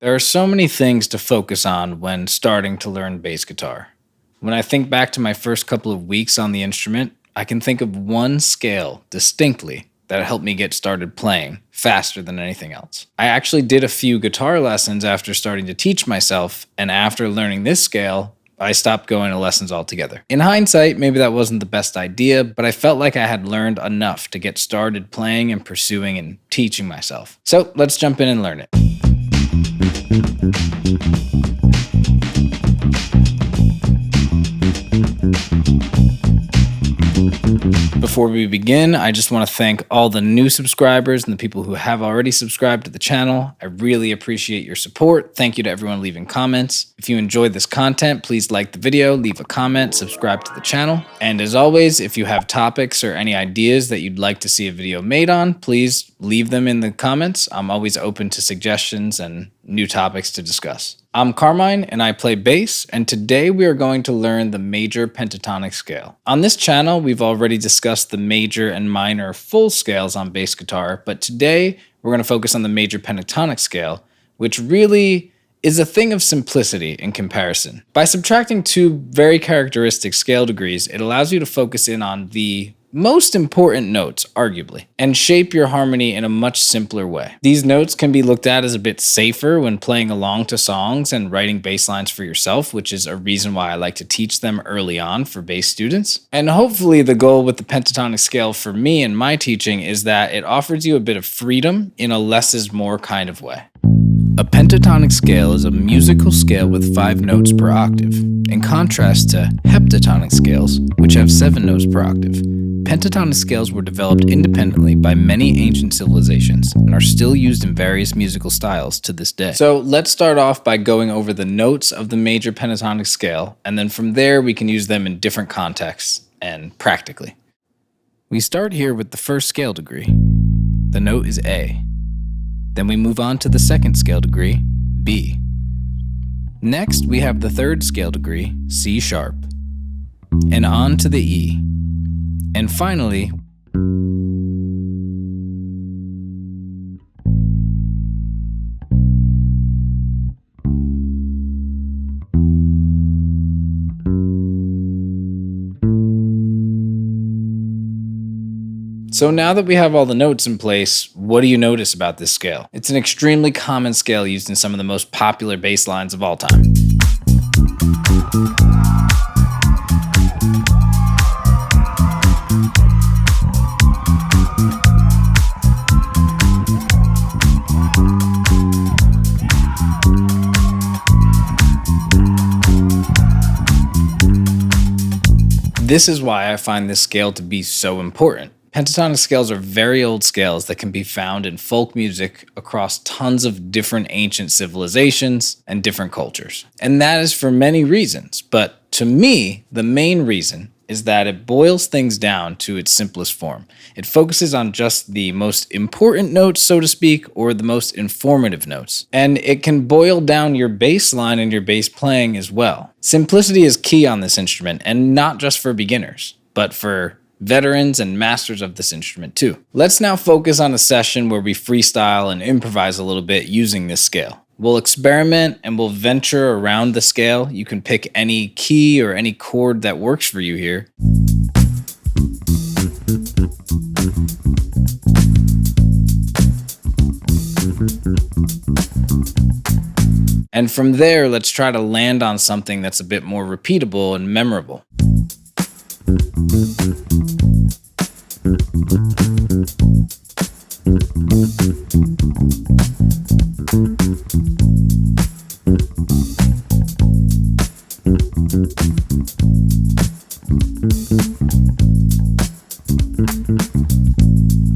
There are so many things to focus on when starting to learn bass guitar. When I think back to my first couple of weeks on the instrument, I can think of one scale distinctly that helped me get started playing faster than anything else. I actually did a few guitar lessons after starting to teach myself, and after learning this scale, I stopped going to lessons altogether. In hindsight, maybe that wasn't the best idea, but I felt like I had learned enough to get started playing and pursuing and teaching myself. So let's jump in and learn it. Before we begin, I just want to thank all the new subscribers and the people who have already subscribed to the channel. I really appreciate your support. Thank you to everyone leaving comments. If you enjoyed this content, please like the video, leave a comment, subscribe to the channel. And as always, if you have topics or any ideas that you'd like to see a video made on, please leave them in the comments. I'm always open to suggestions and new topics to discuss. I'm Carmine and I play bass, and today we are going to learn the major pentatonic scale. On this channel, we've already discussed the major and minor full scales on bass guitar, but today we're going to focus on the major pentatonic scale, which really is a thing of simplicity in comparison. By subtracting two very characteristic scale degrees, it allows you to focus in on the most important notes, arguably, and shape your harmony in a much simpler way. These notes can be looked at as a bit safer when playing along to songs and writing bass lines for yourself, which is a reason why I like to teach them early on for bass students. And hopefully the goal with the pentatonic scale for me and my teaching is that it offers you a bit of freedom in a less is more kind of way. A pentatonic scale is a musical scale with 5 notes per octave, in contrast to heptatonic scales, which have 7 notes per octave. Pentatonic scales were developed independently by many ancient civilizations and are still used in various musical styles to this day. So let's start off by going over the notes of the major pentatonic scale, and then from there we can use them in different contexts and practically. We start here with the first scale degree. The note is A. Then we move on to the second scale degree, B. Next, we have the third scale degree, C sharp, and on to the E. And finally, so now that we have all the notes in place, what do you notice about this scale? It's an extremely common scale used in some of the most popular bass lines of all time. This is why I find this scale to be so important. Pentatonic scales are very old scales that can be found in folk music across tons of different ancient civilizations and different cultures. And that is for many reasons, but to me, the main reason is that it boils things down to its simplest form. It focuses on just the most important notes, so to speak, or the most informative notes. And it can boil down your bass line and your bass playing as well. Simplicity is key on this instrument, and not just for beginners, but for veterans and masters of this instrument too. Let's now focus on a session where we freestyle and improvise a little bit using this scale. We'll experiment and we'll venture around the scale. You can pick any key or any chord that works for you here. And from there, let's try to land on something that's a bit more repeatable and memorable.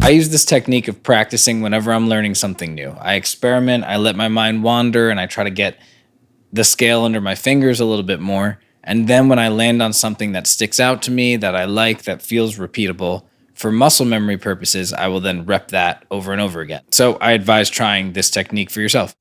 I use this technique of practicing whenever I'm learning something new. I experiment, I let my mind wander, and I try to get the scale under my fingers a little bit more. And then when I land on something that sticks out to me, that I like, that feels repeatable, for muscle memory purposes, I will then rep that over and over again. So I advise trying this technique for yourself.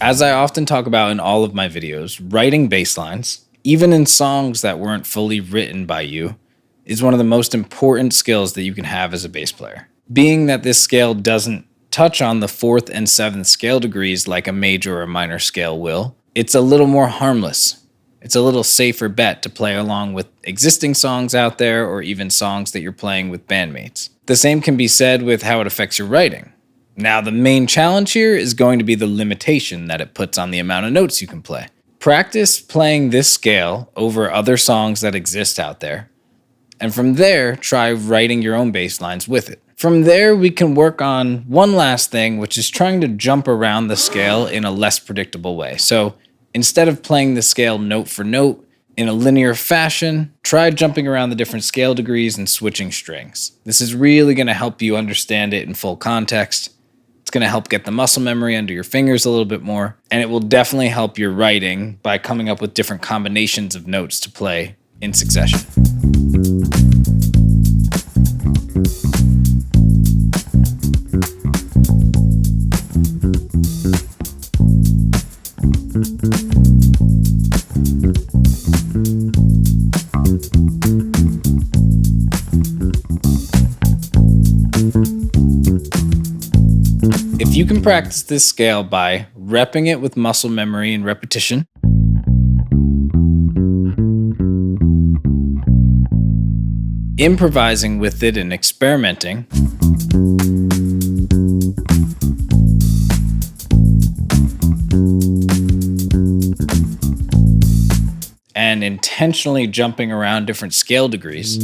As I often talk about in all of my videos, writing bass lines, even in songs that weren't fully written by you, is one of the most important skills that you can have as a bass player. Being that this scale doesn't touch on the 4th and 7th scale degrees like a major or minor scale will, it's a little more harmless. It's a little safer bet to play along with existing songs out there or even songs that you're playing with bandmates. The same can be said with how it affects your writing. Now, the main challenge here is going to be the limitation that it puts on the amount of notes you can play. Practice playing this scale over other songs that exist out there, and from there, try writing your own bass lines with it. From there, we can work on one last thing, which is trying to jump around the scale in a less predictable way. So instead of playing the scale note for note in a linear fashion, try jumping around the different scale degrees and switching strings. This is really going to help you understand it in full context. It's going to help get the muscle memory under your fingers a little bit more, and it will definitely help your writing by coming up with different combinations of notes to play in succession. If you can practice this scale by repping it with muscle memory and repetition, improvising with it and experimenting, and intentionally jumping around different scale degrees,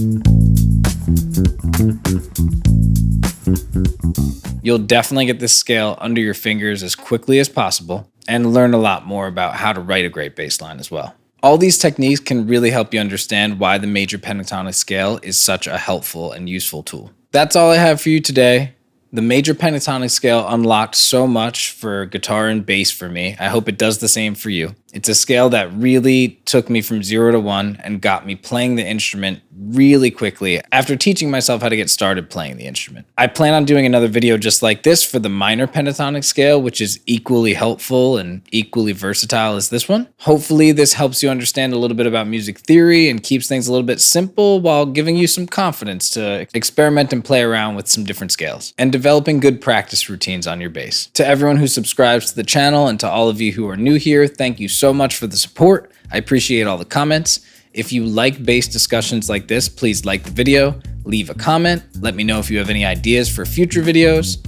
you'll definitely get this scale under your fingers as quickly as possible and learn a lot more about how to write a great bass line as well. All these techniques can really help you understand why the major pentatonic scale is such a helpful and useful tool. That's all I have for you today. The major pentatonic scale unlocked so much for guitar and bass for me. I hope it does the same for you. It's a scale that really took me from 0 to 1 and got me playing the instrument really quickly after teaching myself how to get started playing the instrument. I plan on doing another video just like this for the minor pentatonic scale, which is equally helpful and equally versatile as this one. Hopefully this helps you understand a little bit about music theory and keeps things a little bit simple while giving you some confidence to experiment and play around with some different scales and developing good practice routines on your bass. To everyone who subscribes to the channel and to all of you who are new here, thank you so much for the support. I appreciate all the comments. If you like bass discussions like this, please like the video, leave a comment, let me know if you have any ideas for future videos,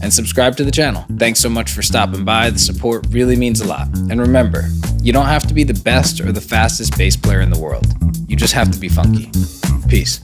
and subscribe to the channel. Thanks so much for stopping by. The support really means a lot. And remember, you don't have to be the best or the fastest bass player in the world. You just have to be funky. Peace.